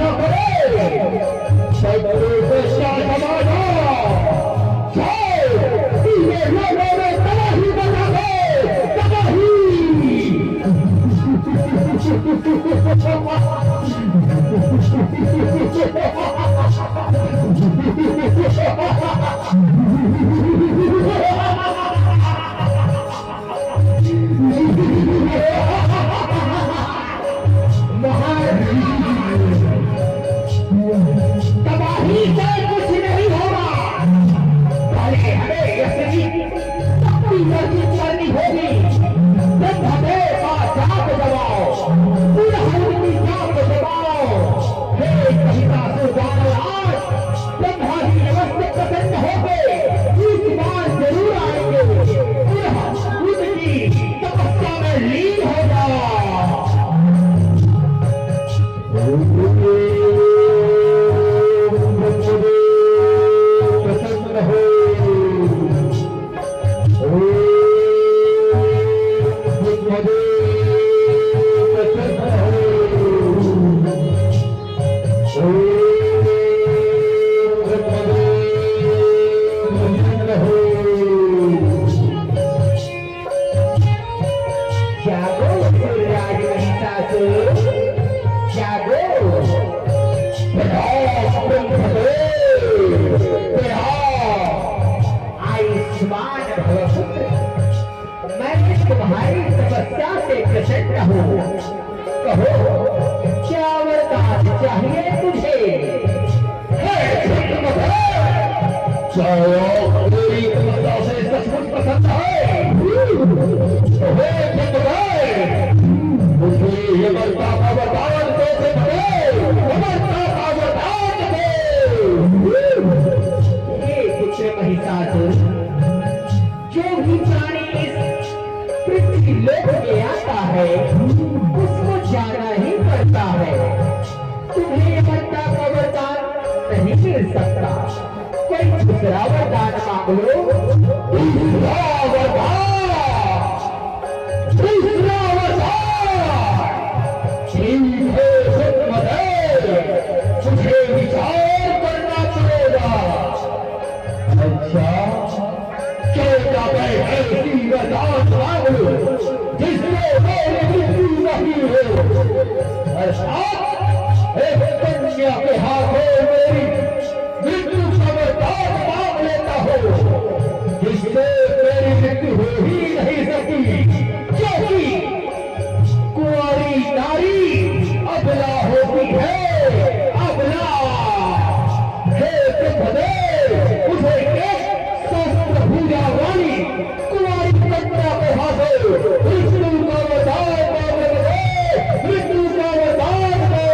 हमारी तबाही से कुछ नहीं होगा, पहले हमें यही अपनी मर्जी करनी होगी। जब हमें जाप दबाओ, उनकी जाप दबाओ, हे महिषासुर जामराज, ब्रह्मा जी नमस्ते प्रसन्न हो गए, इस बार जरूर आएंगे, उनकी तपस्या में लीन हो जाओ। तुम्हारी तपस्या से प्रसन्न हूँ, कहो क्या वरदान चाहिए तुझे? मेरी तपस्या से सचमुच प्रसन्न है, मुझे ये वरदान का वरदान दे, वरदान का वरदान दे। हे पुत्र महिषासुर, जो भी प्राणी पृथ्वी लोक में आता है उसको जाना ही पड़ता है। तुम्हें वरदान का वरदान नहीं मिल सकता, कोई दूसरा वरदान मांग लो। दूसरा वरदान, दूसरा वरदान, ठीक है मुझे विचार करना पड़ेगा। अच्छा, क्या ऐसी वरदान मांग लो जिसमें मेरी मृत्यु नहीं हो, अर्थात एक कन्या के हाथों मेरी मृत्यु का वरदान मांग लेता हो, जिससे मेरी मृत्यु हो ही नहीं सकती, क्योंकि कुंवारी नारी अबला होती है, अबला। हे ब्रह्मदेव, मुझे पूजा वाली कुंवारी कन्या के हाथों विष्णु का वरदान मांग दे, विष्णु का वरदान दे।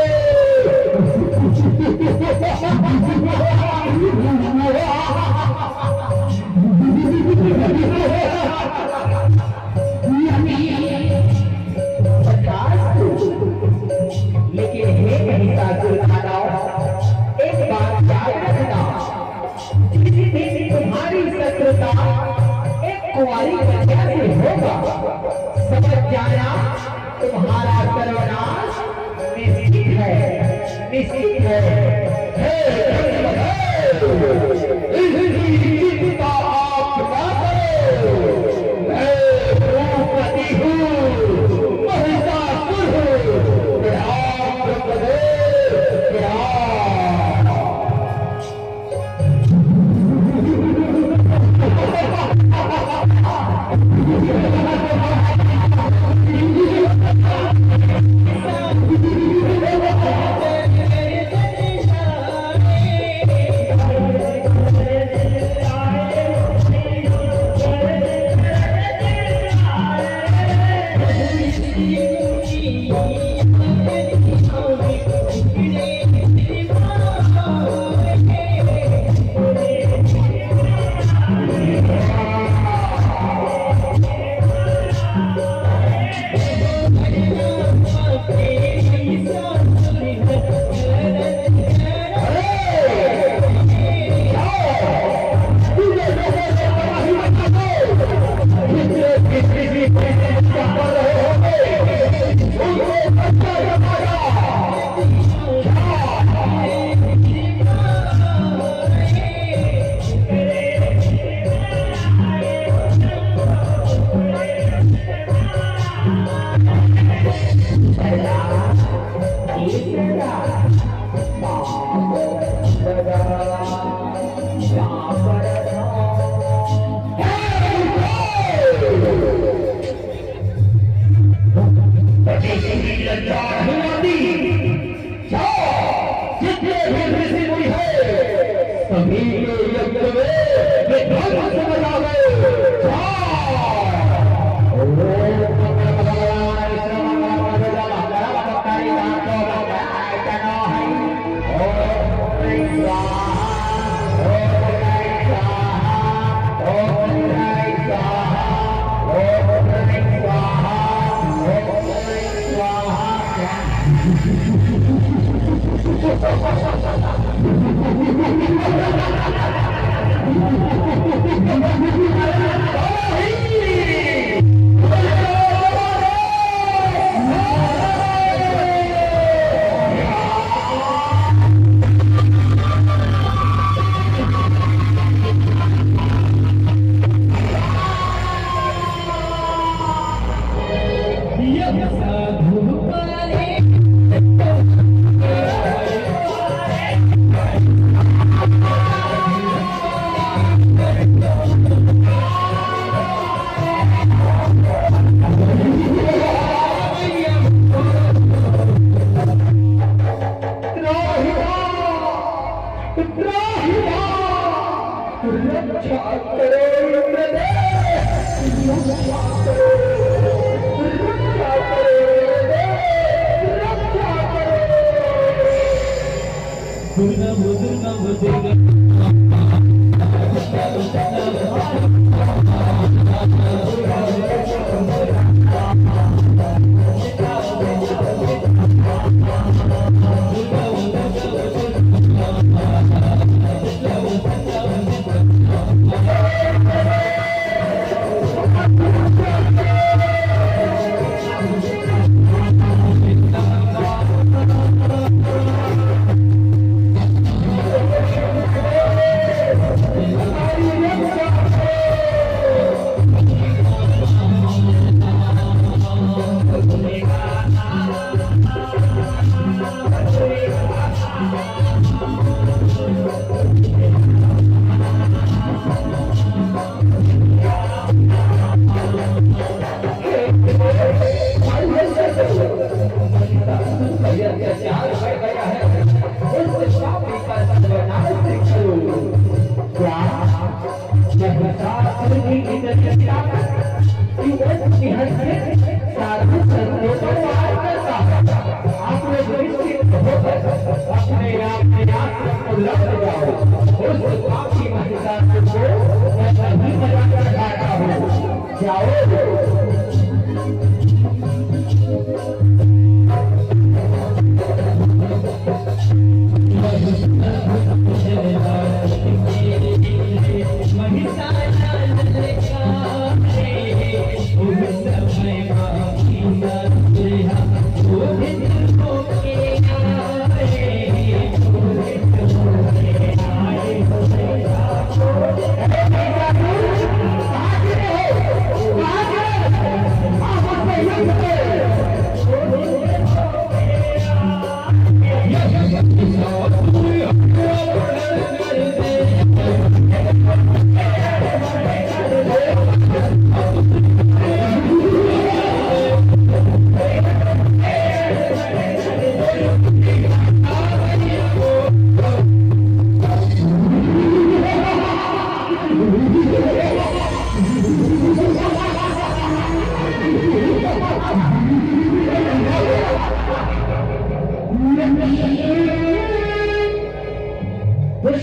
लेकिन हे महिषासुर दानव, एक बात याद रखना, जिस दिन तुम्हारी शत्रुता एक कुंवारी कन्या से होगा, समझ जाना तुम्हारा सर्वनाश निश्चित है, निश्चित है। चिंता आप ना करो, मैं द्रौपदी हूँ, महिषासुर हूँ, प्रणाम ब्रह्मदेव, प्रणाम।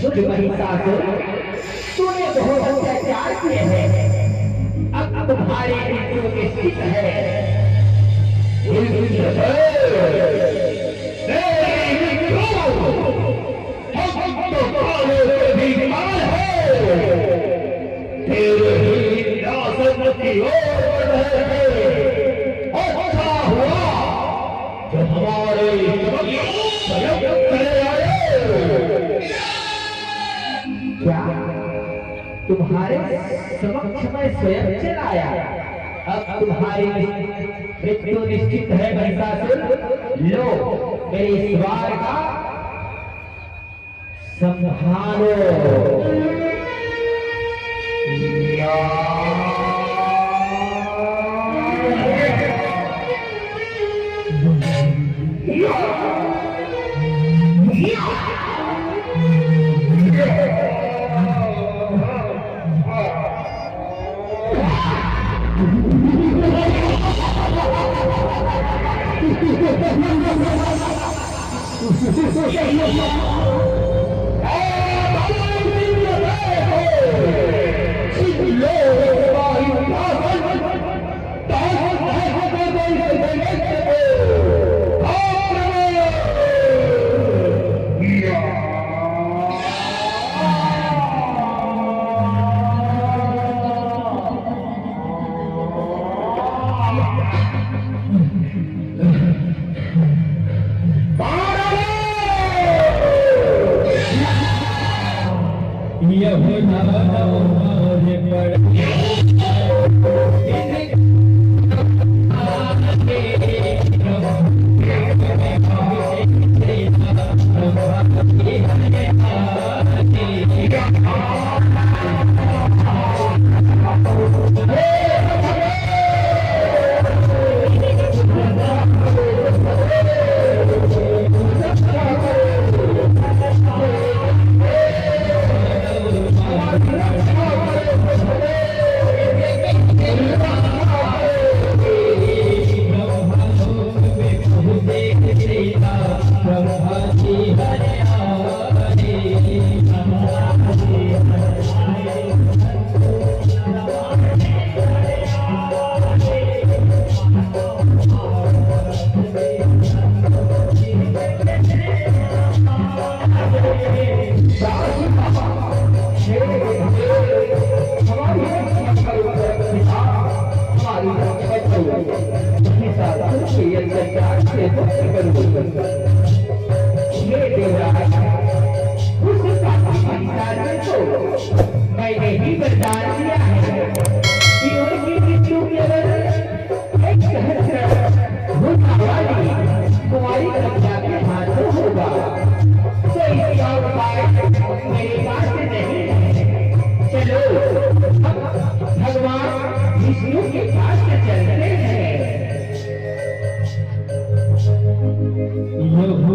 दुष्ट महिषासुर, तूने बहुत अत्याचार किए हैं, अब तुम्हारी मृत्यु निश्चित है। हम तो काले से भी काल है, तेरे ही विनाश की ओर बढ़ रहे हैं। अच्छा हुआ जो हमारे स्वयं चले आए। क्या तुम्हारे समक्ष में स्वयं चला आया? अब तुम्हारी मृत्यु निश्चित है महिषासुर। लो मेरे इस वार का संभालो मैंने ही बरदान दिया है कि उनकी मृत्यु केवल एक सहस्त्र वाली कुमारी कन्या के हाथों होगा। तो इसका उपाय मेरे पास नहीं है। चलो भगवान विष्णु के पास चलते हैं।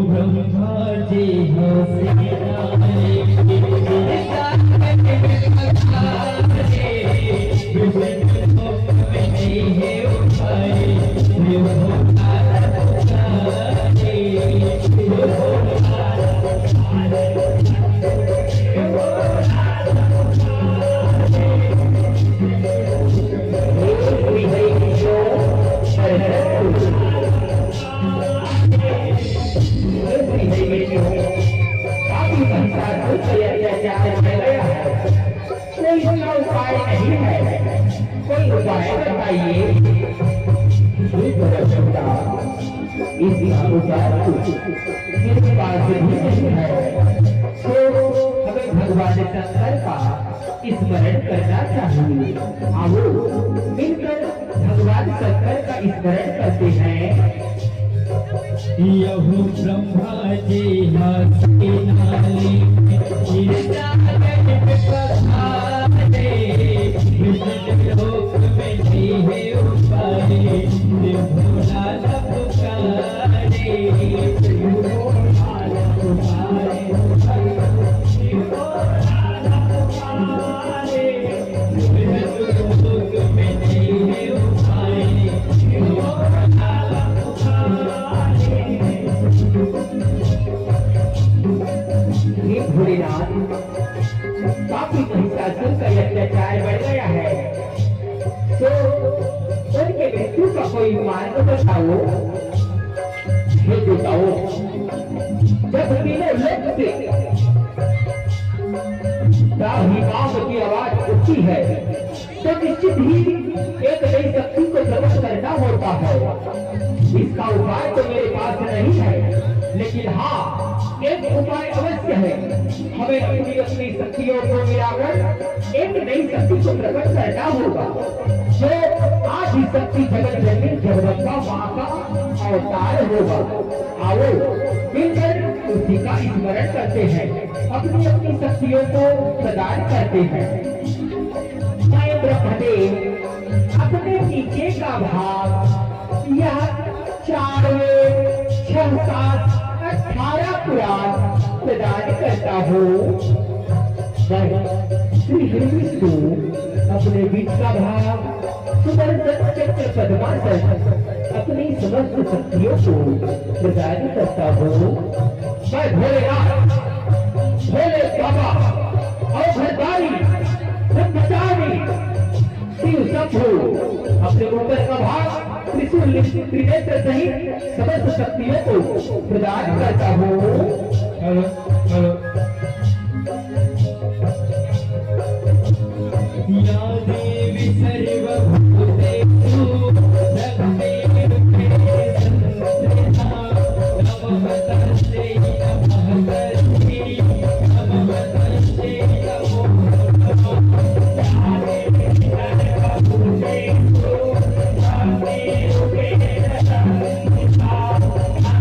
ब्रह्मा जी उपाय नहीं है, कोई उपाय बताइए। इस उपाय मेरे पास भी नहीं है, तो हमें भगवान शंकर का स्मरण करना चाहिए। आओ मिलकर भगवान शंकर का स्मरण करते हैं। यहु ब्रह्मा जी काफी महिषासुर का अत्याचार बढ़ गया है, तो उनके मृत्यु का कोई मार्ग बताओ। ये बताओ, जब तीनों लोक से बाप की आवाज उठती है तो निश्चित ही एक नई शक्ति को प्रकट करना होता है। इसका उपाय तो मेरे पास नहीं है, लेकिन हाँ एक उपाय अवश्य है। हमें अपनी अपनी शक्तियों को मिलाकर एक नई शक्ति को प्रकट करना होगा, जो आदि शक्ति जगत जननी जगदम्बा मां का अवतार होगा। आओ मिलकर उसी का स्मरण करते हैं, अपनी अपनी शक्तियों को प्रदान करते हैं। मैं ब्रह्मदेव अपने नीचे का भाग यह 4 वेद 6 शास्त्र 18 पुराण प्रदान करता हूँ। श्री विष्णु अपने बीच का भाग सुदर्शन चक्र पद्मासन अपनी समस्त शक्तियों को प्रदान करता हूँ। मैं भोलेनाथ भोले बाबा अवघड़दारी ब्रह्मचारी शिव शंभू अपने ऊपर का भाग त्रिशूल त्रिनेत्र सहित समस्त शक्तियों को प्रदान करता हूँ। हेलो हेलो या देवी सर्वभूतेषु सर्वेषु संस्थिता नमस्तस्यै नमस्तस्यै नमस्तस्यै नमो नमः या देवी सर्वभूतेषु सर्वेषु संस्थिता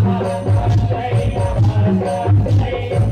नमस्तस्यै नमस्तस्यै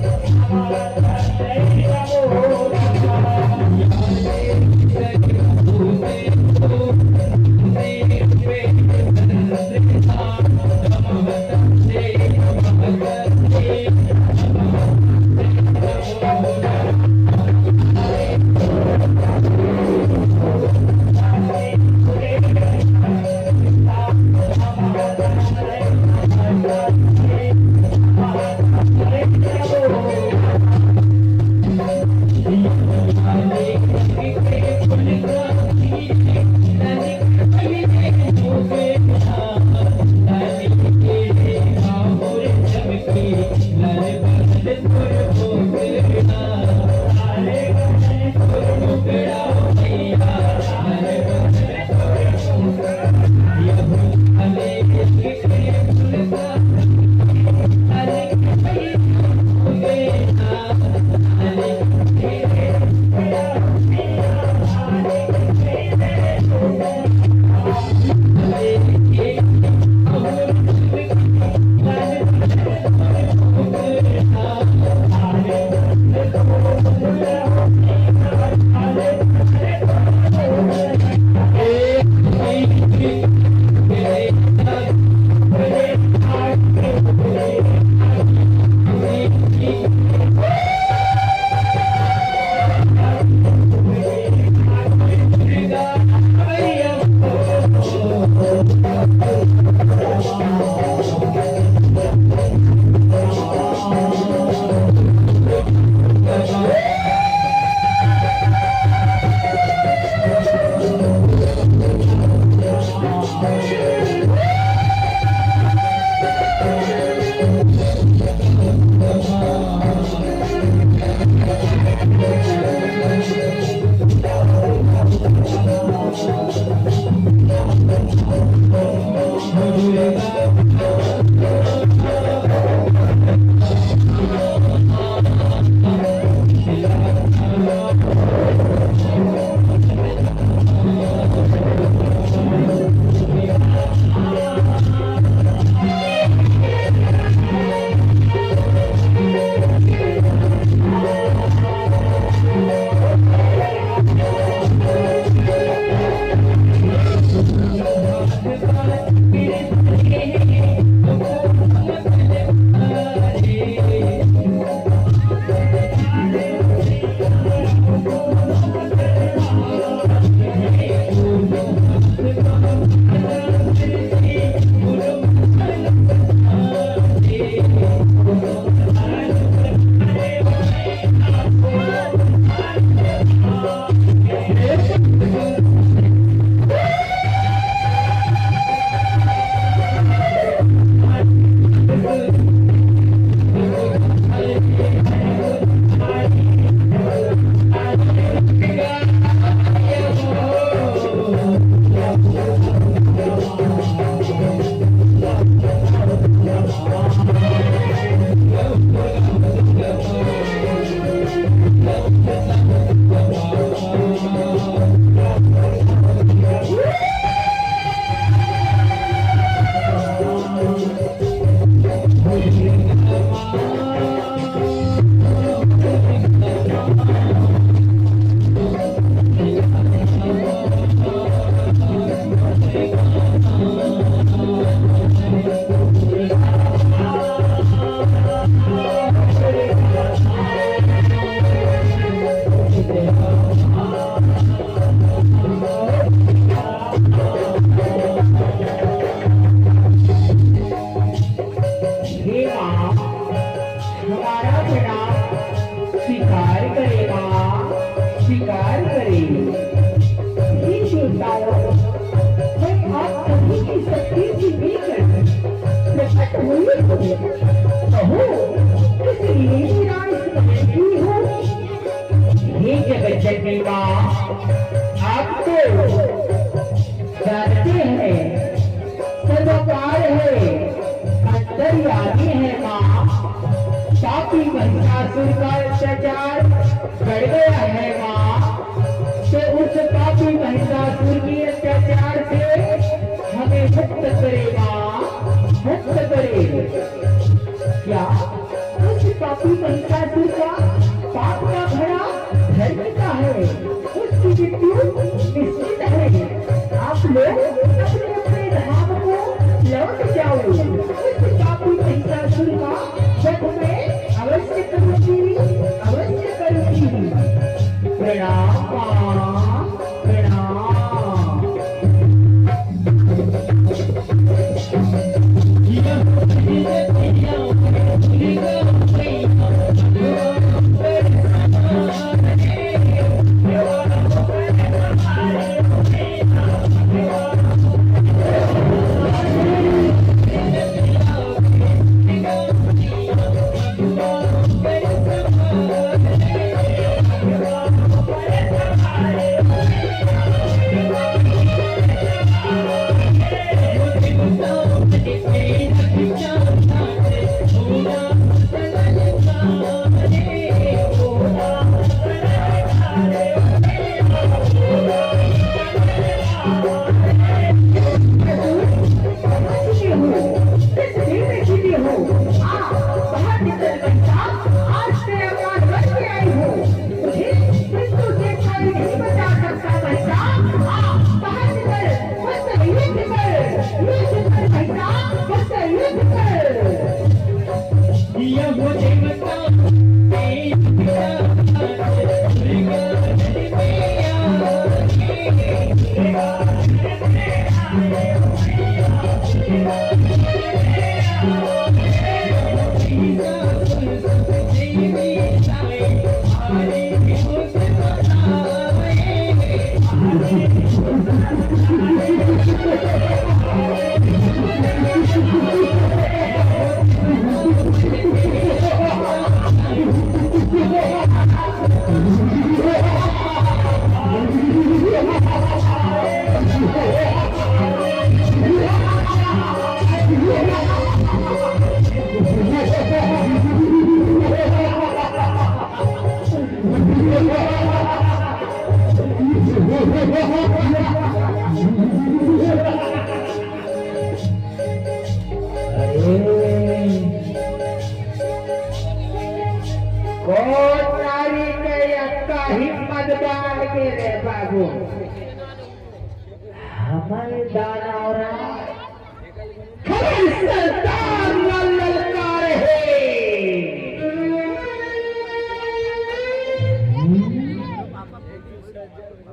कहो किसलिए मेरा इसमें की हो? ये जगत जननी माँ आप तो जानते हैं सर्वकार है, अंतर्यामी है माँ। पापी महिषासुर का अत्याचार बढ़ गया है माँ, तो उस पापी महिषासुर की अत्याचार से हमें मुक्त करे माँ, मुक्त करे। क्या उस पापी महिषासुर का पाप का भरा धर्म का है, उसकी मृत्यु निश्चित है। आप लोग अपने अपने धाम को लौट जाओ। उस पापी महिषासुर का वध मैं अवश्य करूंगी, अवश्य करूंगी। प्रणाम मां, प्रणाम।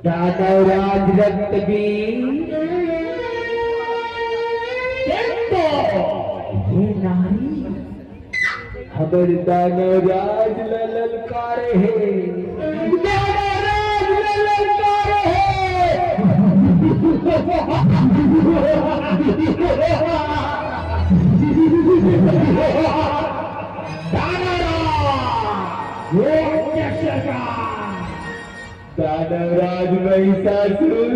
दानवराज रक्तबीर ये नारी हमार दानवराज ललकारे है, दानवराज ललकारे है। दानवराज महिषासुर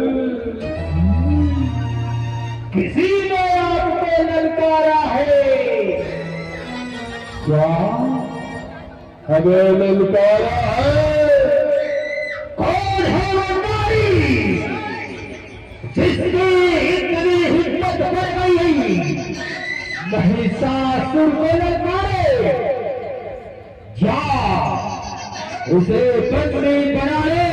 किसी ने आपको ललकारा है क्या? हमें ललकारा है। कौन है वो नारी जिसकी इतनी हिम्मत बढ़ गई महिषासुर को ललकारे? जा उसे बंदी बना ले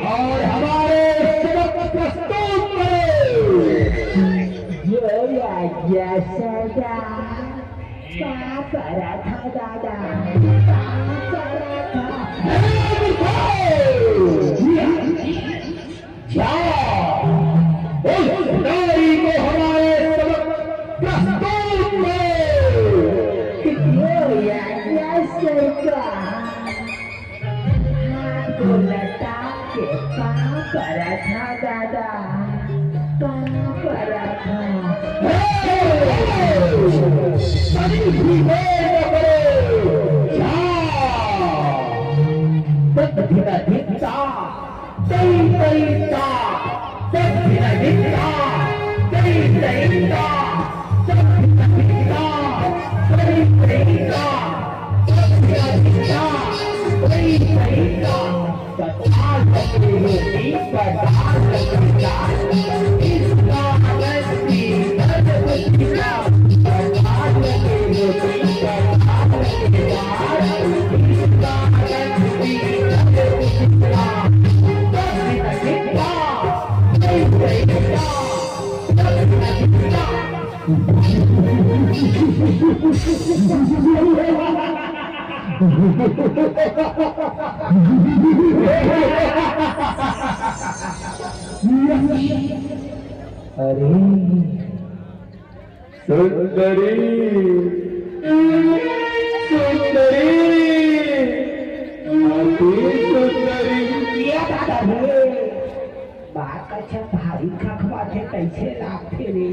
और हमारे सबक प्रस्तुत करो। ये आज्ञा सदा क्या करा था दादा, उस नारी को हमारे सबक प्रस्तुत करो। ये आज्ञा सदा लता के कहाँ करा था दादा, कहाँ करा था? कभी भी देर न करो। तद्धिन धित्ता तै तैता तद्धिन धित्ता तै तैता तद्धिन धित्ता तै तैता तद्धिन धित्ता तै तैता तथा लकड़ी पदार्थ इसका गति तद्धिका पदार्थ इसका अरे सुंदरी सुंदरी सुंदरी क्या दादा रे बात अच्छा भारी खखवा थे कैसे लागते रे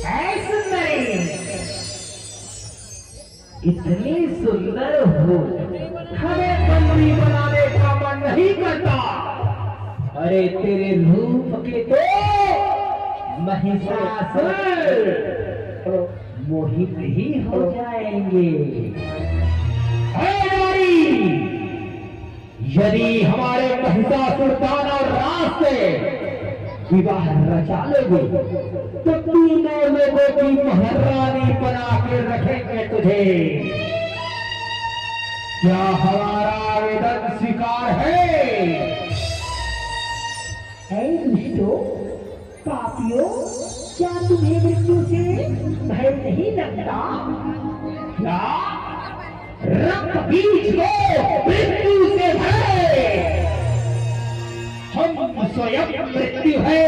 ऐ सुंदरी इतनी सुंदर हो हमें बंदी बनाने का मन नहीं करता। अरे तेरे रूप के तो महिषासुर मोहित ही हो जाएंगे। यदि हमारे महिषासुर दानव राज से विवाह रचा लोगे तो तीनों लोगों की महारानी बना के रखेंगे तुझे। क्या हमारा आवेदन स्वीकार है? दुष्टों पापियों, क्या तुम्हें मृत्यु से भय नहीं लगता? क्या रक्त बीज को मृत्यु से भय? हम स्वयं मृत्यु है,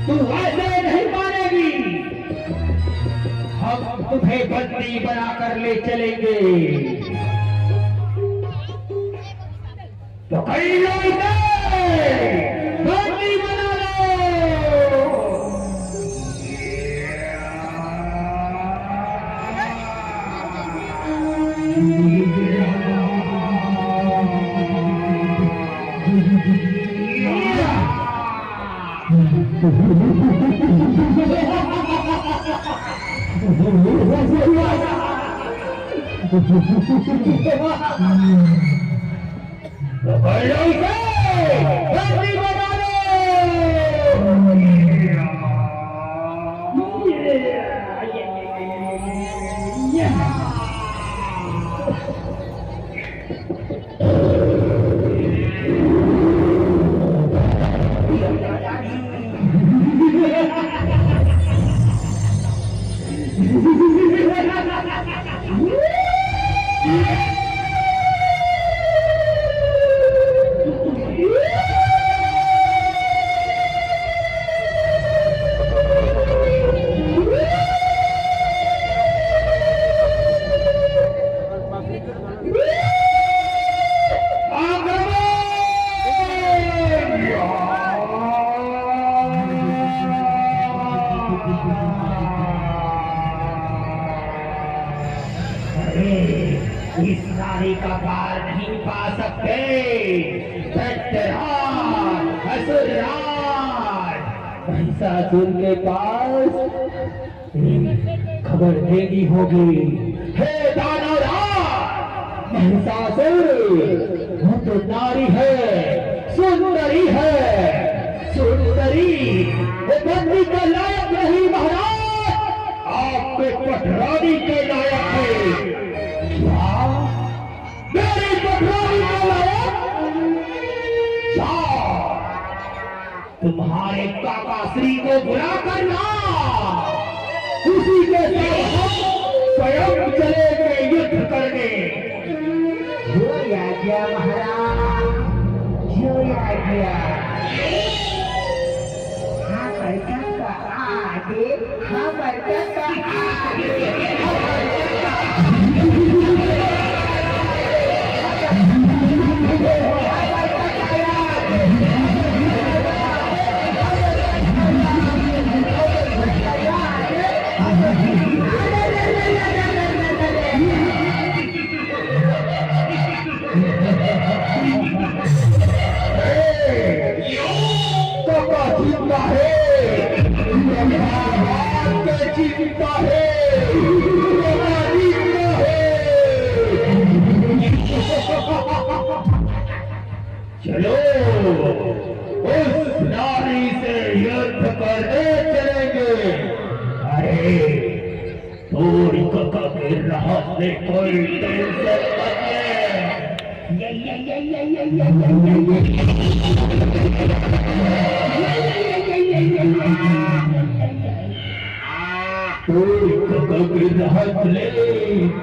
तू ऐसे नहीं मानेगी। हम तुम्हें बंदी बनाकर ले चलेंगे। तो कई लोग बंदी बना लो। इस नारी का पार नहीं पा सकते। महिषासुर के पास खबर देनी होगी। हे दानवराज, महिषासुर वो तो नारी है, सुंदरी है, सुंदरी वो बंदी के लायक नहीं महाराज, आपके पटरानी के लायक है। मेरी पटरानी के लायक? तुम्हारे काका श्री को बुला कर ला, उसी के साथ स्वयं चलेंगे युद्ध करने। जो आज्ञा महाराज, जो आज्ञा। हाँ बरका का आगे, हाँ बरका का आगे। चलो उस नारी से युद्ध करने चलेंगे। अरे थोड़ी कका के राह से कोई टेंशन मत कोई कका की राहत ले,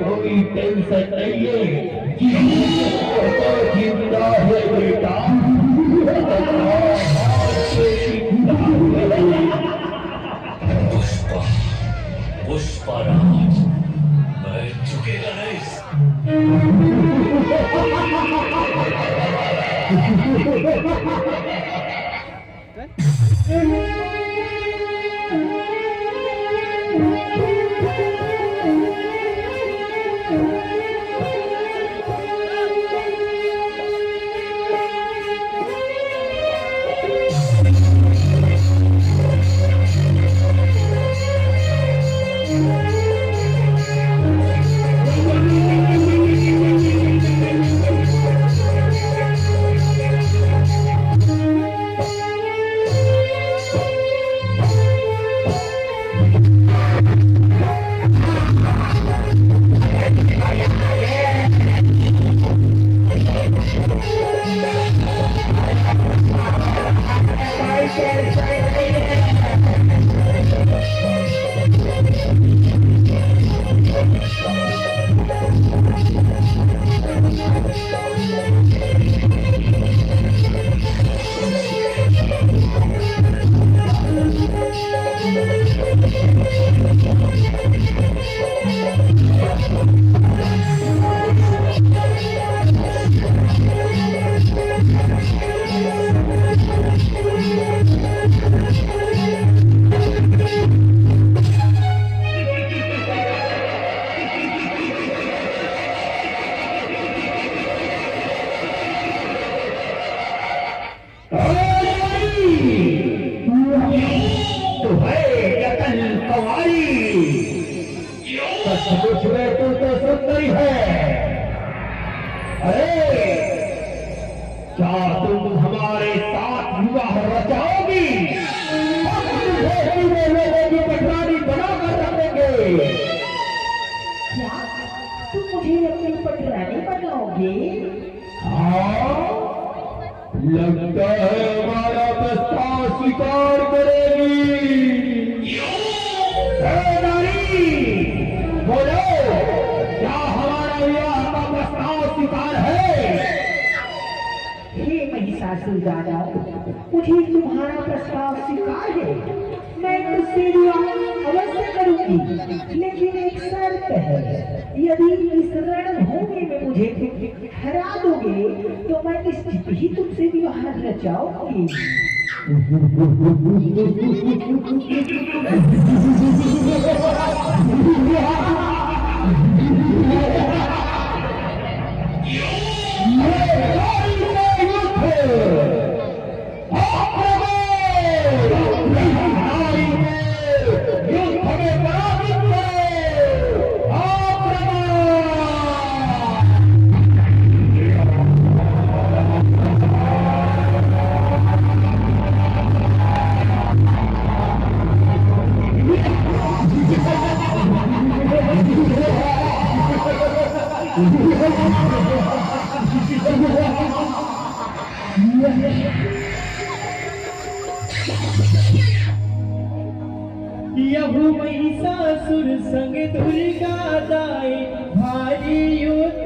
कोई टेंशन नहीं है। जिंदा है बेटा, पुष्पराज, मैं झुकेगा नहीं। सचमुच में तू तो सुंदरी है। अरे क्या तुम हमारे साथ विवाह रचाओगी? हम तुझे लोगों की पटरानी बनाकर रखेंगे। क्या तुम मुझे अपनी पटरानी बनाओगे? हाँ, लगता है हमारा प्रस्ताव स्वीकार करेगी। बोलो, क्या हमारा विवाह का प्रस्ताव स्वीकार है? हे महिषासुर दानव, मुझे तुम्हारा प्रस्ताव स्वीकार है। मैं तुझसे विवाह अवश्य करूंगी, लेकिन एक शर्त है। यदि इस रणभूमि में मुझे हरा दोगे तो मैं निश्चित ही तुमसे विवाह रचाऊंगी। यहू महिषासुर संग दुर्गा दाई भारी युद्ध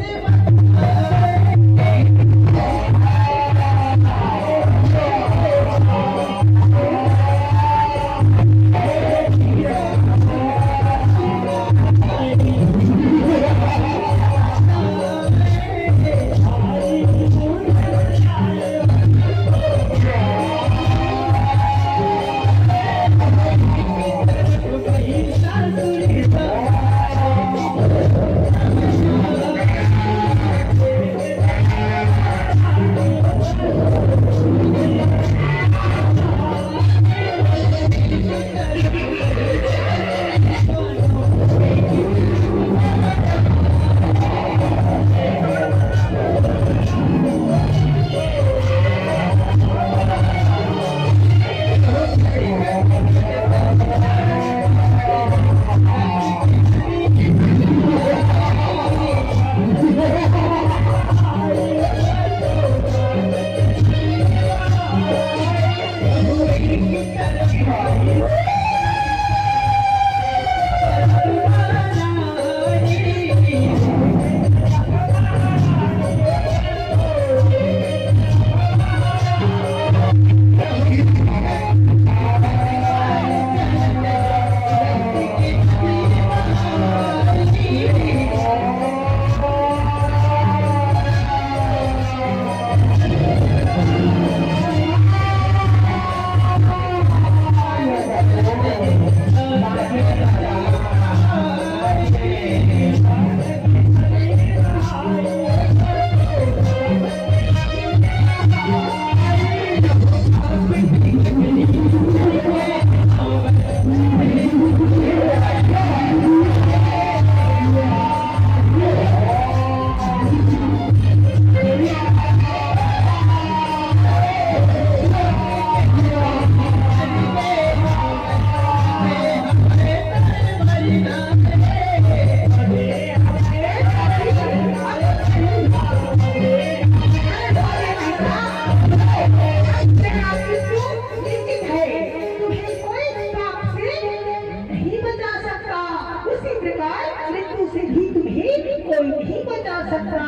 सकता।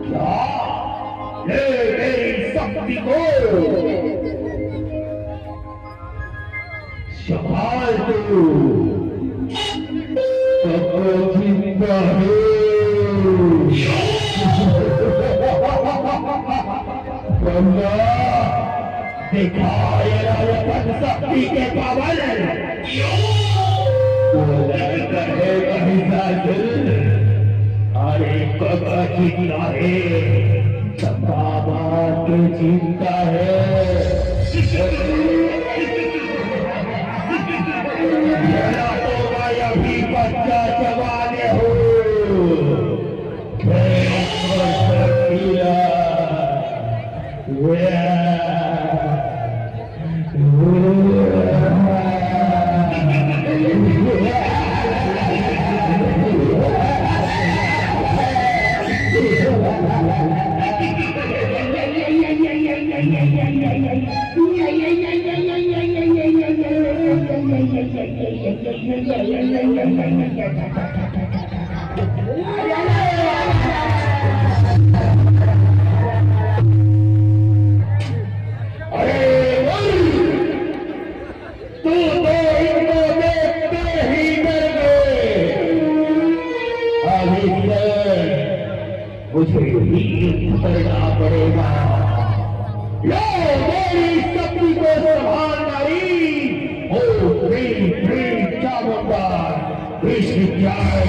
क्या? ले मेरी शक्ति को संभाल तू, सबको चिंता है। गंगा दिखाए अपन शक्ति के पावन, अरे कब चिंता है, बाबा की चिंता है। तो मैं अभी बच्चा जवाने हो, मुझे ही करना पड़ेगा। लो मेरी शक्ति को संभालनारी, ओ प्रेम चामुंडा, इस विचार